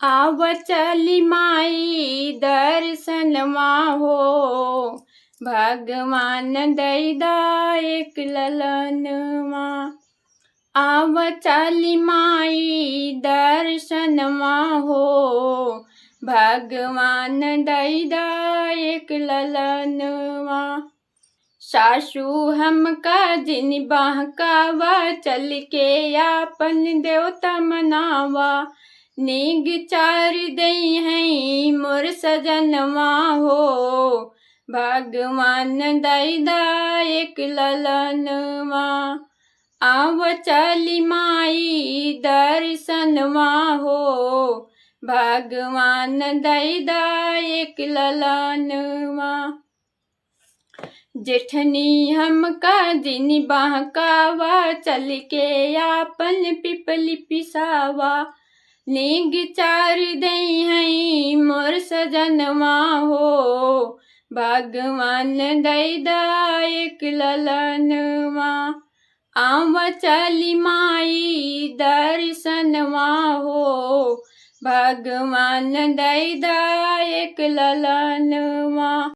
आव चली माई दर्शनमा हो, भगवान दैदा एक ललनमा। आव चली माई दर्शनमा हो, भगवान दैदा एक ललनमा। सासू हमका जिन बहकावा, चल के आपन देवता मनावा। नेग चार दई हैं मोर सजनवा हो, भगवान दैदा एक ललनवा। आव चली माई दर्शनवा हो, भगवान दैदा एक ललनवा। जेठनी हमका जिन बहकावा, चल के आपन पिपली पिसावा। नेग चार दई हैं मोर सजनवा हो, भगवान दैदा एक ललनवा। आव चली माई दर्शनवा हो, भगवान दैदा एक ललनवा।